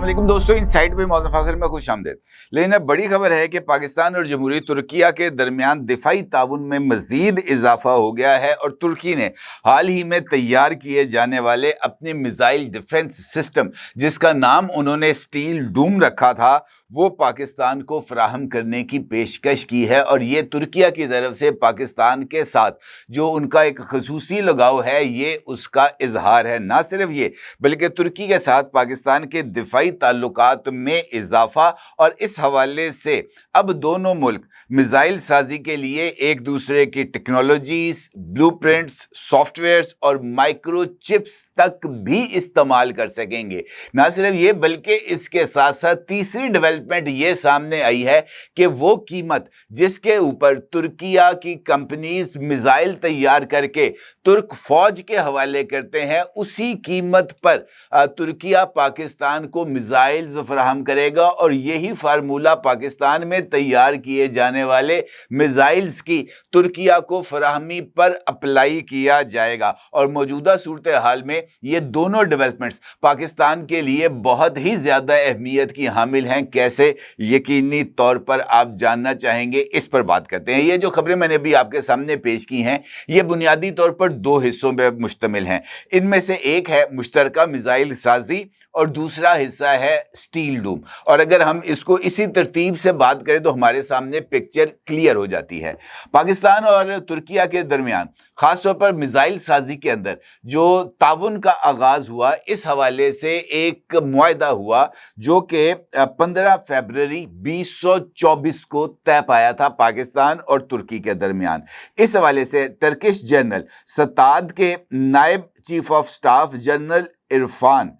वालेकुम दोस्तों, इनसाइट पे मौज़ूद फ़ाखर में खुश आमदीद। लेकिन अब बड़ी खबर है कि पाकिस्तान और जमहूरी तुर्किया के दरमियान दिफाई ताउन में मज़ीद इजाफा हो गया है और तुर्की ने हाल ही में तैयार किए जाने वाले अपने मिसाइल डिफेंस सिस्टम, जिसका नाम उन्होंने स्टील डूम रखा था, वो पाकिस्तान को फराहम करने की पेशकश की है। और ये तुर्किया की तरफ से पाकिस्तान के साथ जो उनका एक खसूसी लगाव है, ये उसका इजहार है। ना सिर्फ ये, बल्कि तुर्की के साथ पाकिस्तान के दिफाई ताल्लुकात में इजाफा, और इस हवाले से अब दोनों मुल्क मिसाइल साजी के लिए एक दूसरे की टेक्नोलॉजीज, ब्लूप्रिंट्स, सॉफ्टवेयर्स और माइक्रो चिप्स तक भी इस्तेमाल कर सकेंगे। ना सिर्फ ये, बल्कि इसके साथ साथ तीसरी डेवलपमेंट ये सामने आई है कि वो कीमत जिसके ऊपर तुर्किया की कंपनीज मिसाइल तैयार करके तुर्क फौज के हवाले करते हैं, उसी कीमत पर तुर्किया पाकिस्तान को मिसाइल्स फराहम करेगा। और यही फार्मूला पाकिस्तान में तैयार किए जाने वाले मिसाइल्स की तुर्किया को फराहमी पर अप्लाई किया जाएगा। और मौजूदा सूरत हाल में ये दोनों डेवलपमेंट्स पाकिस्तान के लिए बहुत ही ज़्यादा अहमियत की हामिल हैं। कैसे, यकीनी तौर पर आप जानना चाहेंगे, इस पर बात करते हैं। ये जो खबरें मैंने अभी आपके सामने पेश की हैं, ये बुनियादी तौर पर दो हिस्सों में मुश्तमिल हैं। इनमें से एक है मुश्तरका मिसाइल साजी और दूसरा हिस्सा है स्टील डूम। और अगर हम इसको इसी तरतीब से बात करें तो हमारे सामने पिक्चर क्लियर हो जाती है। पाकिस्तान और तुर्किया के दरमियान खासतौर पर मिसाइल साजी के अंदर जो ताउन का आगाज हुआ, इस हवाले से एक मुआहदा हुआ जो कि 15 फरवरी 2024 को तय पाया था पाकिस्तान और तुर्की के दरमियान। इस हवाले से टर्किश जनरल सताद के नायब chief of staff general Irfan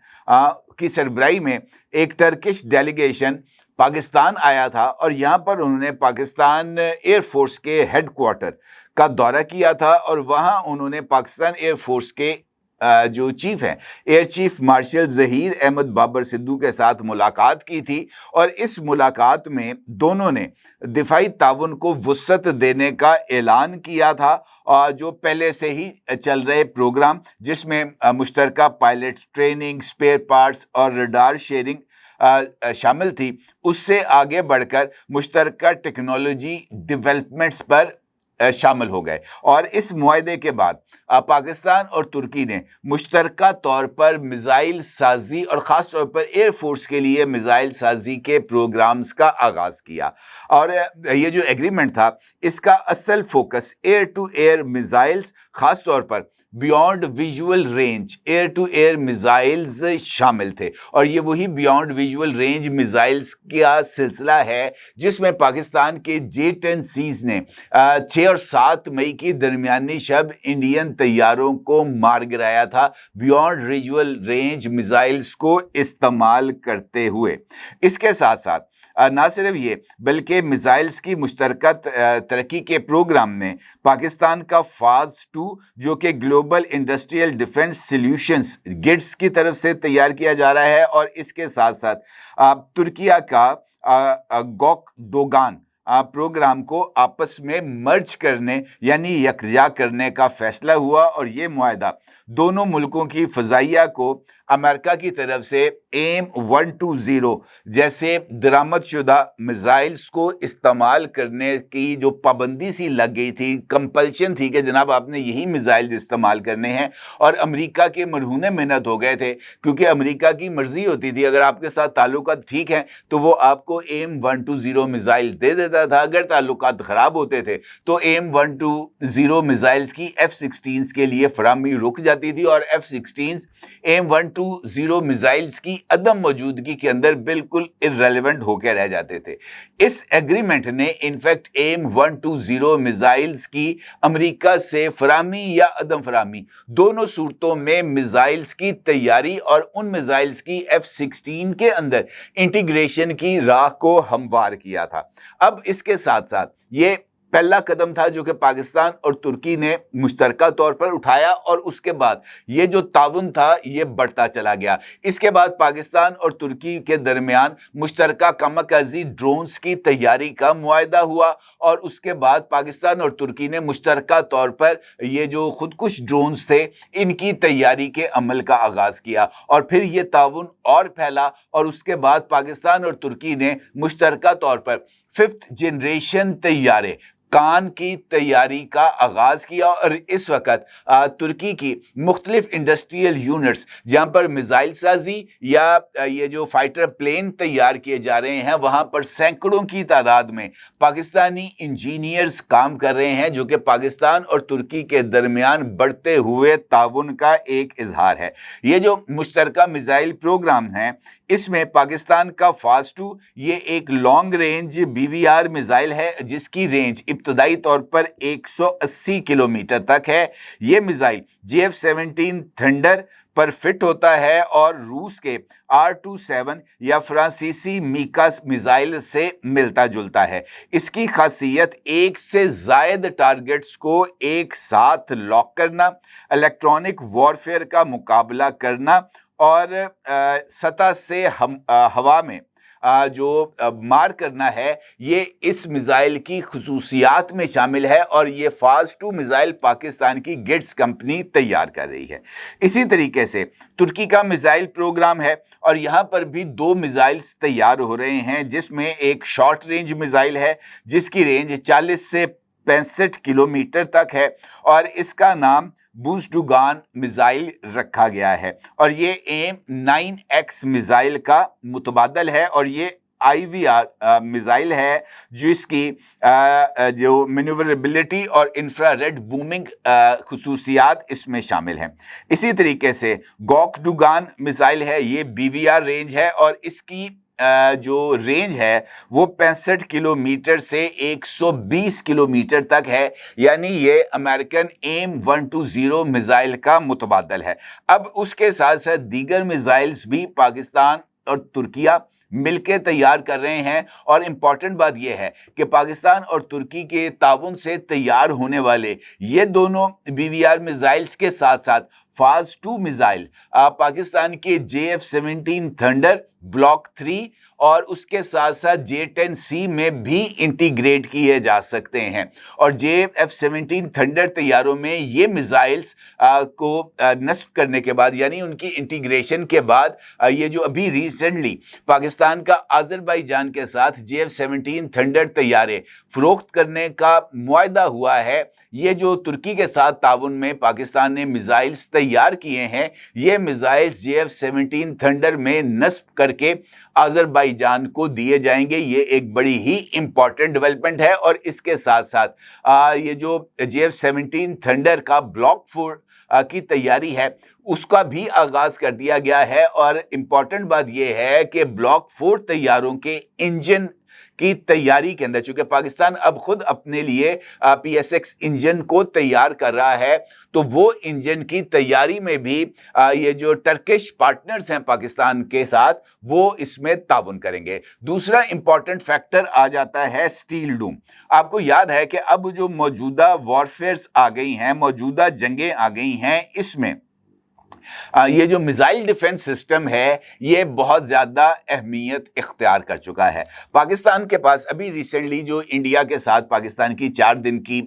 की सरबराही में एक टर्किश डेलीगेशन पाकिस्तान आया था और यहाँ पर उन्होंने पाकिस्तान एयरफोर्स के हेडक्वार्टर का दौरा किया था। और वहाँ उन्होंने पाकिस्तान एयरफोर्स के जो चीफ हैं, air chief marshal Zaheer Ahmed Babar Sidhu के साथ मुलाकात की थी। और इस मुलाकात में दोनों ने दिफाई ताउन को वुसअत देने का ऐलान किया था, जो पहले से ही चल रहे प्रोग्राम जिसमें मुश्तरका पायलट ट्रेनिंग, स्पेयर पार्ट्स और रडार शेयरिंग शामिल थी, उससे आगे बढ़कर मुश्तरका टेक्नोलॉजी डेवलपमेंट्स पर शामिल हो गए। और इस मुआहदे के बाद पाकिस्तान और तुर्की ने मुश्तरका तौर पर मिसाइल साजी और ख़ास तौर पर एयरफोर्स के लिए मिसाइल साजी के प्रोग्राम्स का आगाज़ किया। और ये जो एग्रीमेंट था, इसका असल focus air to air missiles, ख़ास तौर पर beyond visual range air to air missiles शामिल थे। और ये वही बियॉन्ड विजुअल रेंज मिसाइल्स का सिलसिला है जिसमें पाकिस्तान के J-10Cs ने 6 और 7 मई की दरमियानी शब इंडियन तैयारों को मार गिराया था, बियॉन्ड विजुअल रेंज मिसाइल्स को इस्तेमाल करते हुए। इसके साथ साथ ना सिर्फ ये, बल्कि मिसाइल्स की मुश्तरका तरक्की के प्रोग्राम में पाकिस्तान का फाज 2 जो कि ग्लोबल इंडस्ट्रियल डिफेंस सॉल्यूशंस गिड्स की तरफ से तैयार किया जा रहा है, और इसके साथ साथ तुर्किया का गोक डोगान प्रोग्राम को आपस में मर्ज करने यानी यकजा करने का फैसला हुआ। और ये मुआहदा दोनों मुल्कों की फ़ज़ाइया को अमेरिका की तरफ से AIM-120 जैसे दरामद शुदा मिसाइल्स को इस्तेमाल करने की जो पाबंदी सी लग गई थी, कंपल्शन थी कि जनाब आपने यही मिसाइल इस्तेमाल करने हैं। और अमेरिका के मरहूने मेहनत हो गए थे, क्योंकि अमेरिका की मर्जी होती थी, अगर आपके साथ ताल्लुकात ठीक हैं तो वो आपको AIM-120 मिसाइल दे देता था। अगर ताल्लुकात ख़राब होते थे तो AIM-120 मिसाइल्स की F-16 के लिए फराहमी रुक जाती थी, और F-16 AIM-120 मिसाइल्स की अदम मौजूदगी के अंदर बिल्कुल इर्रेलेवेंट होकर रह जाते थे। इस एग्रीमेंट ने इनफैक्ट AIM-120 मिसाइल्स की अमेरिका से फराहमी या अदम फराहमी दोनों सूरतों में मिसाइल्स की तैयारी और उन मिसाइल्स की F-16 के अंदर इंटीग्रेशन की राह को हमवार किया था। अब इसके साथ साथ ये پہلا قدم تھا جو کہ پاکستان اور ترکی نے مشترکہ طور پر اٹھایا، اور اس کے بعد یہ جو تعاون تھا یہ بڑھتا چلا گیا۔ اس کے بعد پاکستان اور ترکی کے درمیان مشترکہ کامکازی ڈرونز کی تیاری کا معاہدہ ہوا، اور اس کے بعد پاکستان اور ترکی نے مشترکہ طور پر یہ جو خودکش ڈرونز تھے ان کی تیاری کے عمل کا آغاز کیا، اور پھر یہ تعاون اور پھیلا، اور اس کے بعد پاکستان اور ترکی نے مشترکہ طور پر 5th جنریشن طیارے کان کی تیاری کا آغاز کیا، اور اس وقت ترکی کی مختلف انڈسٹریل یونٹس جہاں پر میزائل سازی یا یہ جو فائٹر پلین تیار کیے جا رہے ہیں وہاں پر سینکڑوں کی تعداد میں پاکستانی انجینئرز کام کر رہے ہیں، جو کہ پاکستان اور ترکی کے درمیان بڑھتے ہوئے تعاون کا ایک اظہار ہے۔ یہ جو مشترکہ میزائل پروگرام ہیں اس میں پاکستان کا فاسٹ-2 یہ ایک لانگ رینج BVR میزائل ہے جس کی رینج ابتدائی طور پر 180 کلومیٹر تک ہے۔ یہ میزائل JF-17 تھنڈر پر فٹ ہوتا ہے اور روس کے R-27 یا فرانسیسی میکا میزائل سے ملتا جلتا ہے۔ اس کی خاصیت ایک سے زائد ٹارگٹس کو ایک ساتھ لاک کرنا، الیکٹرانک وارفیئر کا مقابلہ کرنا، اور سطح سے ہوا میں جو مار کرنا ہے، یہ اس میزائل کی خصوصیات میں شامل ہے، اور یہ فاسٹ-2 میزائل پاکستان کی گٹس کمپنی تیار کر رہی ہے۔ اسی طریقے سے ترکی کا میزائل پروگرام ہے، اور یہاں پر بھی 2 میزائلز تیار ہو رہے ہیں، جس میں ایک شارٹ رینج میزائل ہے جس کی رینج 40 سے 65 کلومیٹر تک ہے، اور اس کا نام بوزدوگان میزائل رکھا گیا ہے، اور یہ AIM-9X میزائل کا متبادل ہے، اور یہ IVR میزائل ہے جو اس کی جو مینیوربلٹی اور انفراریڈ بومنگ خصوصیات اس میں شامل ہیں۔ اسی طریقے سے گوکڈوگان میزائل ہے، یہ BVR رینج ہے، اور اس کی جو رینج ہے وہ 65 کلومیٹر سے 120 کلومیٹر تک ہے، یعنی یہ امریکن AIM-120 میزائل کا متبادل ہے۔ اب اس کے ساتھ ساتھ دیگر میزائلز بھی پاکستان اور ترکیہ مل کے تیار کر رہے ہیں، اور امپورٹنٹ بات یہ ہے کہ پاکستان اور ترکی کے تعاون سے تیار ہونے والے یہ دونوں BVR میزائلز کے ساتھ ساتھ فاز-2 میزائل پاکستان کے JF-17 تھنڈر بلاک 3 اور اس کے ساتھ ساتھ J-10C میں بھی انٹیگریٹ کیے جا سکتے ہیں، اور JF-17 تھنڈر طیاروں میں یہ میزائلز کو نصب کرنے کے بعد، یعنی ان کی انٹیگریشن کے بعد، یہ جو ابھی ریسنٹلی پاکستان کا آذربائیجان کے ساتھ JF-17 تھنڈر طیارے فروخت کرنے کا معاہدہ ہوا ہے، یہ جو ترکی کے ساتھ تعاون میں پاکستان نے میزائلز تیار کیے ہیں، یہ میزائلز JF-17 تھنڈر میں نصب کر کے آذربائیجان کو دیے جائیں گے۔ یہ ایک بڑی ہی امپورٹنٹ ڈیولپمنٹ ہے، اور اس کے ساتھ ساتھ یہ جو JF-17 تھنڈر کا بلاک 4 کی تیاری ہے اس کا بھی آغاز کر دیا گیا ہے، اور امپورٹنٹ بات یہ ہے کہ بلاک 4 طیاروں کے انجن کی تیاری کے اندر، چونکہ پاکستان اب خود اپنے لیے PSX انجن کو تیار کر رہا ہے، تو وہ انجن کی تیاری میں بھی یہ جو ٹرکش پارٹنرز ہیں پاکستان کے ساتھ وہ اس میں تعاون کریں گے۔ دوسرا امپورٹنٹ فیکٹر آ جاتا ہے سٹیل ڈوم۔ آپ کو یاد ہے کہ اب جو موجودہ وارفیئرز آ گئی ہیں، موجودہ جنگیں آ گئی ہیں، اس میں یہ جو میزائل ڈیفنس سسٹم ہے یہ بہت زیادہ اہمیت اختیار کر چکا ہے۔ پاکستان کے پاس ابھی ریسنٹلی جو انڈیا کے ساتھ پاکستان کی 4 دن کی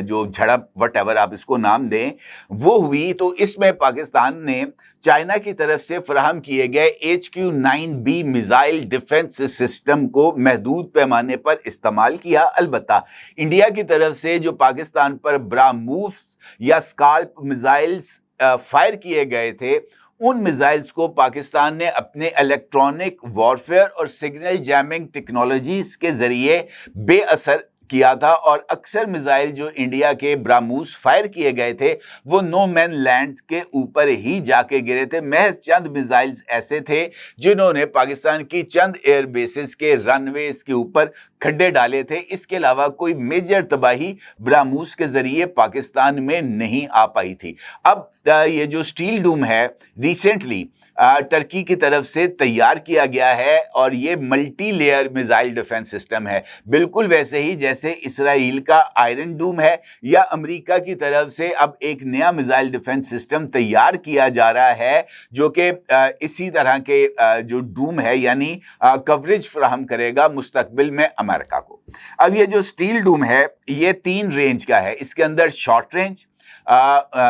جو جھڑپ وٹ ایور آپ اس کو نام دیں وہ ہوئی، تو اس میں پاکستان نے چائنا کی طرف سے فراہم کیے گئے HQ-9B میزائل ڈیفنس سسٹم کو محدود پیمانے پر استعمال کیا۔ البتہ انڈیا کی طرف سے جو پاکستان پر براموس یا اسکالپ میزائلز فائر کیے گئے تھے، ان میزائلز کو پاکستان نے اپنے الیکٹرانک وارفیئر اور سگنل جیمنگ ٹیکنالوجیز کے ذریعے بے اثر کیا تھا، اور اکثر میزائل جو انڈیا کے براموس فائر کیے گئے تھے وہ نو مین لینڈ کے اوپر ہی جا کے گرے تھے۔ محض چند میزائلز ایسے تھے جنہوں نے پاکستان کی چند ایئر بیسز کے رن ویز کے اوپر کھڈے ڈالے تھے، اس کے علاوہ کوئی میجر تباہی براموس کے ذریعے پاکستان میں نہیں آ پائی تھی۔ اب یہ جو سٹیل ڈوم ہے ریسنٹلی टर्की की तरफ से तैयार किया गया है और ये multi layer missile defence system है, बिल्कुल वैसे ही जैसे इसराइल का आयरन डूम है या अमेरिका की तरफ से अब एक नया मिसाइल डिफेंस सिस्टम तैयार किया जा रहा है जो कि इसी तरह के जो डूम है यानी कवरेज फराहम करेगा मुस्तकबिल में अमेरिका को। अब ये जो स्टील डूम है ये 3 रेंज का है, इसके अंदर शॉर्ट रेंज,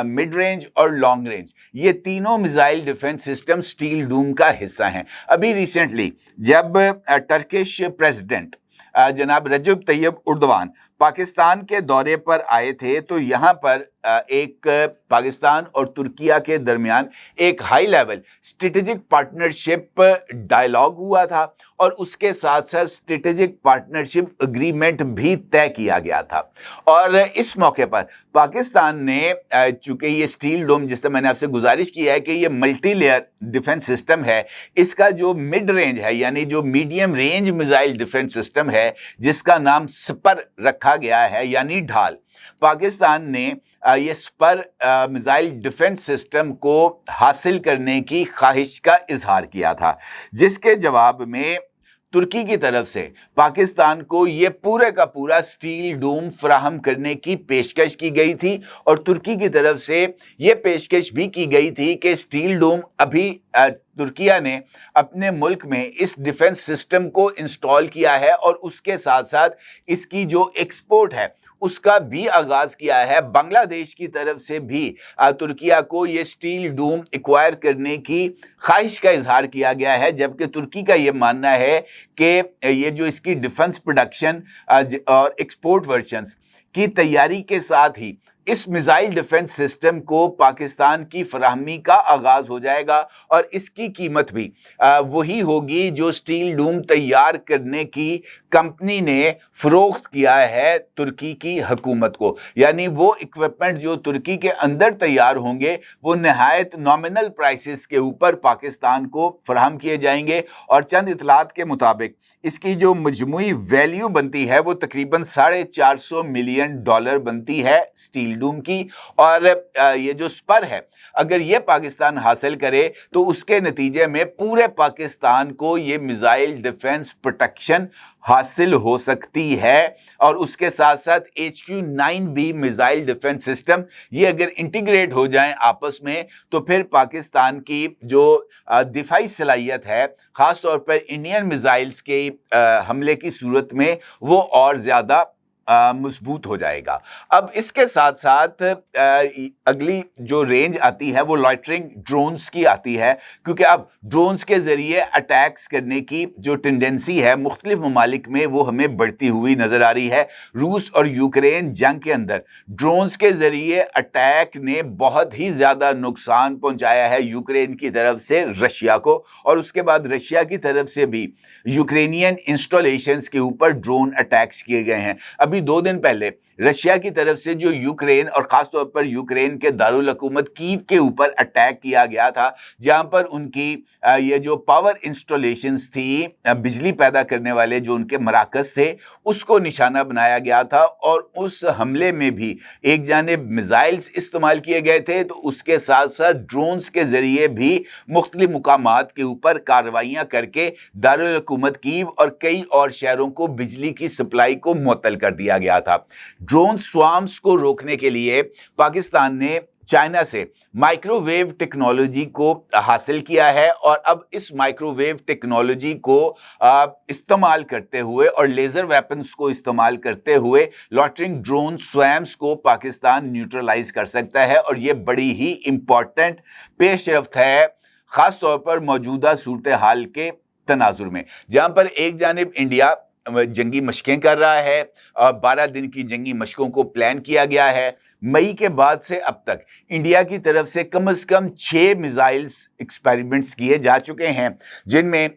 मिड रेंज और लॉन्ग रेंज, ये तीनों missile defence system steel Doom का हिस्सा हैं। अभी रिसेंटली जब टर्किश प्रेसिडेंट जनाब रजब तैयब उर्दवान पाकिस्तान के दौरे पर आए थे तो यहाँ पर एक पाकिस्तान और तुर्किया के दरमियान एक high level strategic partnership dialogue हुआ था और उसके साथ साथ स्ट्रेटेजिक पार्टनरशिप एग्रीमेंट भी तय किया गया था। और इस मौके पर पाकिस्तान ने चूंकि ये स्टील डोम, जिससे मैंने आपसे गुजारिश की है कि ये मल्टी लेयर डिफेंस सिस्टम है, इसका जो मिड रेंज है यानी जो medium range missile defence system है जिसका नाम स्पर रखा गया है यानी ढाल, पाकिस्तान ने ये स्पर मिसाइल डिफेंस सिस्टम को हासिल करने की ख्वाहिश का इजहार किया था, जिसके जवाब में तुर्की की तरफ से पाकिस्तान को ये पूरे का पूरा स्टील डोम फराहम करने की पेशकश की गई थी और तुर्की की तरफ से ये पेशकश भी की गई थी कि स्टील डोम अभी तुर्किया ने अपने मुल्क में इस डिफेंस सिस्टम को इंस्टॉल किया है और उसके साथ साथ इसकी जो एक्सपोर्ट है उसका भी आगाज किया है। बांग्लादेश की तरफ से भी तुर्किया को ये स्टील डोम एक्वायर करने की ख्वाहिश का इजहार किया गया है, जबकि तुर्की का ये मानना है कि ये जो इसकी डिफेंस प्रोडक्शन और एक्सपोर्ट वर्जन्स की तैयारी के साथ ही इस मिसाइल डिफेंस सिस्टम को पाकिस्तान की फराहमी का आगाज हो जाएगा और इसकी कीमत भी वही होगी जो स्टील डोम तैयार करने की कंपनी ने फरोख्त किया है तुर्की की हुकूमत को, यानी वो इक्विपमेंट जो तुर्की के अंदर तैयार होंगे वो नहायत नॉमिनल प्राइसेस के ऊपर पाकिस्तान को फराहम किए जाएंगे और चंद इतलात के मुताबिक इसकी जो मजमूई वैल्यू बनती है वो तकरीबन $450 मिलियन बनती है स्टील डूम की। और ये जो स्पर है अगर ये पाकिस्तान हासिल करे तो उसके नतीजे में पूरे पाकिस्तान को ये मिसाइल डिफेंस प्रोटेक्शन हासिल हो सकती है और उसके साथ साथ HQ-9B मिसाइल डिफेंस सिस्टम ये अगर इंटीग्रेट हो जाएं आपस में तो फिर पाकिस्तान की जो दिफाई सलाहियत है खास तौर पर इंडियन मिसाइल्स के हमले की सूरत में वो और ज़्यादा मजबूत हो जाएगा। अब इसके साथ साथ अगली जो रेंज आती है वो लॉइटरिंग ड्रोन्स की आती है, क्योंकि अब ड्रोन्स के ज़रिए अटैक्स करने की जो टेंडेंसी है मुख्तलिफ ममालिक में वो हमें बढ़ती हुई नज़र आ रही है। रूस और यूक्रेन जंग के अंदर ड्रोन्स के ज़रिए अटैक ने बहुत ही ज़्यादा नुकसान पहुंचाया है यूक्रेन की तरफ से रशिया को, और उसके बाद रशिया की तरफ से भी यूक्रेनियन इंस्टॉलेशंस के ऊपर ड्रोन अटैक्स किए गए हैं। अभी 2 दिन पहले रशिया की तरफ से जो यूक्रेन और खास तौर पर यूक्रेन के दारुल हुकूमत कीव के ऊपर अटैक किया गया था, जहां पर उनकी ये जो पावर इंस्टॉलेशंस थी, बिजली पैदा करने वाले जो उनके मराकज़ थे, उसको निशाना बनाया गया था और उस हमले में भी एक जानिब मिसाइल्स इस्तेमाल किए गए थे तो उसके साथ साथ ड्रोन्स के जरिए भी मुख्तलिफ मुकामात के ऊपर कार्रवाइयां करके दारुल हुकूमत कीव और कई और शहरों को बिजली की सप्लाई को मुअत्तल कर दिया गया था। ड्रोन स्वार्म्स को रोकने के लिए पाकिस्तान ने चाइना से माइक्रोवेव टेक्नोलॉजी को हासिल किया है और अब इस माइक्रोवेव टेक्नोलॉजी को इस्तेमाल करते हुए और लेज़र वेपन्स को इस्तेमाल करते हुए लॉटरिंग ड्रोन स्वैम्स को पाकिस्तान न्यूट्रलाइज कर सकता है और ये बड़ी ही इम्पॉर्टेंट पेशरफ्त है, ख़ास तौर पर मौजूदा सूरत हाल के तनाजुर में, जहाँ पर एक जानिब इंडिया जंगी मशकें कर रहा है और 12 दिन की जंगी मशकों को प्लान किया गया है। मई के बाद से अब तक इंडिया की तरफ से कम 6 मिसाइल्स एक्सपेरिमेंट्स किए जा चुके हैं, जिनमें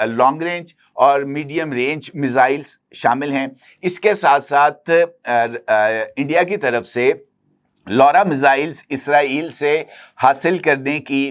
लॉन्ग रेंज और मीडियम रेंज मिसाइल्स शामिल हैं। इसके साथ साथ इंडिया की तरफ से लॉरा मिसाइल्स इसराइल से हासिल करने की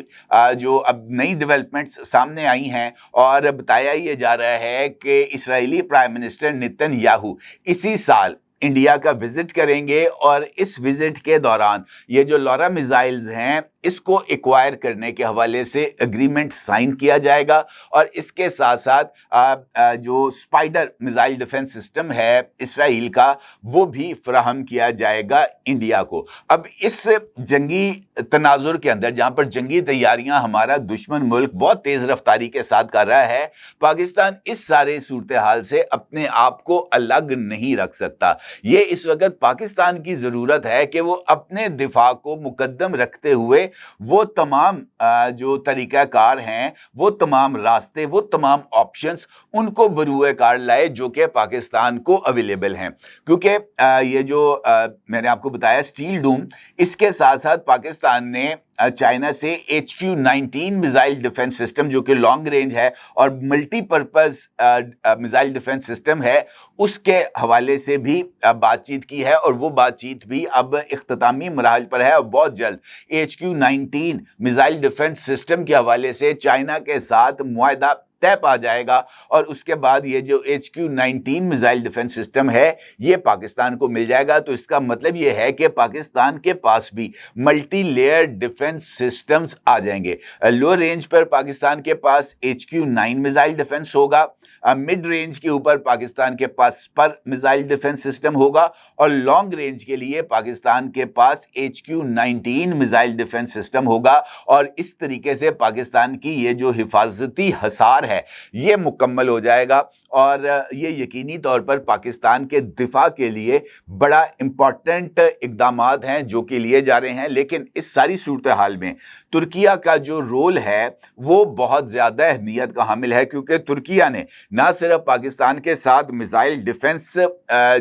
जो अब नई डेवलपमेंट्स सामने आई हैं और बताया ये जा रहा है कि इसराइली प्राइम मिनिस्टर नेतन्याहू इसी साल इंडिया का विजिट करेंगे और इस विजिट के दौरान ये जो लॉरा मिसाइल्स हैं इसको एक्वायर करने के हवाले से एग्रीमेंट साइन किया जाएगा और इसके साथ साथ जो स्पाइडर मिसाइल डिफेंस सिस्टम है इसराइल का वो भी फराहम किया जाएगा इंडिया को। अब इस जंगी तनाजुर के अंदर जहां पर जंगी तैयारियां हमारा दुश्मन मुल्क बहुत तेज रफ्तारी के साथ कर रहा है, पाकिस्तान इस सारे सूरत हाल से अपने आप को अलग नहीं रख सकता। ये इस वक्त पाकिस्तान की जरूरत है कि वो अपने दिफा को मुकद्दम रखते हुए वो तमाम जो तरीक़ाकार हैं, वो तमाम रास्ते, वो तमाम ऑप्शंस उनको बरूए कार लाए जो कि पाकिस्तान को अवेलेबल हैं। क्योंकि ये जो मैंने आपको बताया स्टील डूम, इसके साथ साथ पाकिस्तान ने चाइना से HQ-19 मिसाइल डिफेंस सिस्टम जो कि लॉन्ग रेंज है और मल्टीपर्पज़ मिसाइल डिफेंस सिस्टम है, उसके हवाले से भी बातचीत की है और वो बातचीत भी अब इख्तितामी मराहल पर है और बहुत जल्द HQ-19 मिसाइल डिफेंस सिस्टम के हवाले से चाइना के साथ मुआहदा तय पा जाएगा और उसके बाद ये जो HQ-19 मिसाइल डिफेंस सिस्टम है ये पाकिस्तान को मिल जाएगा। तो इसका मतलब ये है कि पाकिस्तान के पास भी मल्टी लेयर डिफेंस सिस्टम्स आ जाएंगे। लो रेंज पर पाकिस्तान के पास HQ-9 मिसाइल डिफेंस होगा, मिड रेंज के ऊपर पाकिस्तान के पास स्पर मिसाइल डिफेंस सिस्टम होगा और लॉन्ग रेंज के लिए पाकिस्तान के पास HQ-19 मिसाइल डिफेंस सिस्टम होगा। और इस तरीके से पाकिस्तान की ये जो हिफाजती हसार है ये मुकम्मल हो जाएगा और ये यकीनी तौर पर पाकिस्तान के दिफा के लिए बड़ा इम्पॉर्टेंट इक़दामात हैं जो कि लिए जा रहे हैं। लेकिन इस सारी सूरत हाल में तुर्किया का जो रोल है वो बहुत ज़्यादा अहमियत का हामिल है, क्योंकि तुर्किया ने ना सिर्फ पाकिस्तान के साथ मिसाइल डिफेंस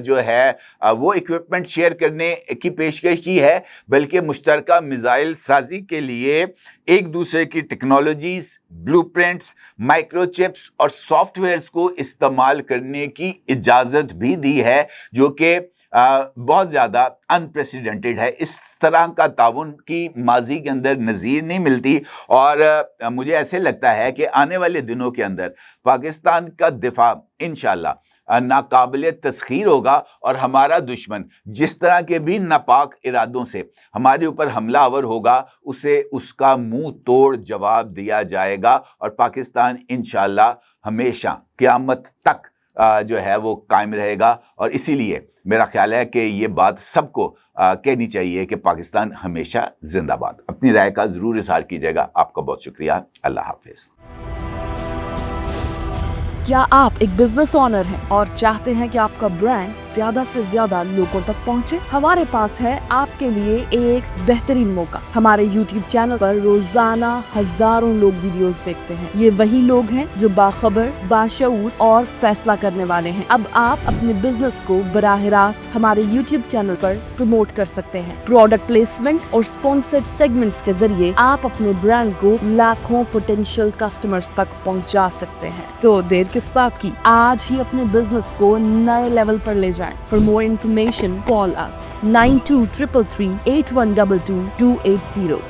जो है वो इक्विपमेंट शेयर करने की पेशकश की है, बल्कि मुश्तरका मिसाइल साजी के लिए एक दूसरे की टेक्नोलॉजीज, ब्लूप्रिंट्स, माइक्रोचिप्स और सॉफ्टवेयर्स को इस्तेमाल करने की इजाज़त भी दी है, जो कि बहुत ज़्यादा अनप्रेसिडेंटेड है। इस तरह का ताउन की माजी के अंदर नज़ीर नहीं मिलती और मुझे ऐसे लगता है कि आने वाले दिनों के अंदर पाकिस्तान का दिफा इंशाअल्लाह नाकाबिले तस्खीर होगा और हमारा दुश्मन जिस तरह के भी नापाक इरादों से हमारे ऊपर हमलावर होगा उसे उसका मुंह तोड़ जवाब दिया जाएगा और पाकिस्तान इंशाअल्लाह हमेशा क़यामत तक जो है वो कायम रहेगा। और इसीलिए मेरा ख्याल है कि ये बात सबको कहनी चाहिए कि पाकिस्तान हमेशा जिंदाबाद। अपनी राय का ज़रूर इज़हार कीजिएगा। आपका बहुत शुक्रिया। अल्लाह हाफिज़। क्या आप एक बिजनेस ओनर हैं और चाहते हैं कि आपका ब्रांड ज्यादा से ज्यादा लोगों तक पहुंचे? हमारे पास है आपके लिए एक बेहतरीन मौका। हमारे YouTube चैनल पर रोजाना हजारों लोग वीडियोस देखते हैं। ये वही लोग हैं जो बाखबर, बाशऊर और फैसला करने वाले हैं। अब आप अपने बिजनेस को बराह रास्त हमारे YouTube चैनल पर प्रमोट कर सकते हैं। प्रोडक्ट प्लेसमेंट और स्पॉन्सर्ड सेगमेंट्स के जरिए आप अपने ब्रांड को लाखों पोटेंशियल कस्टमर्स तक पहुंचा सकते हैं। तो देर किस बात की, आज ही अपने बिजनेस को नए लेवल पर ले जाएं। For more information, call us 9233 8122 280.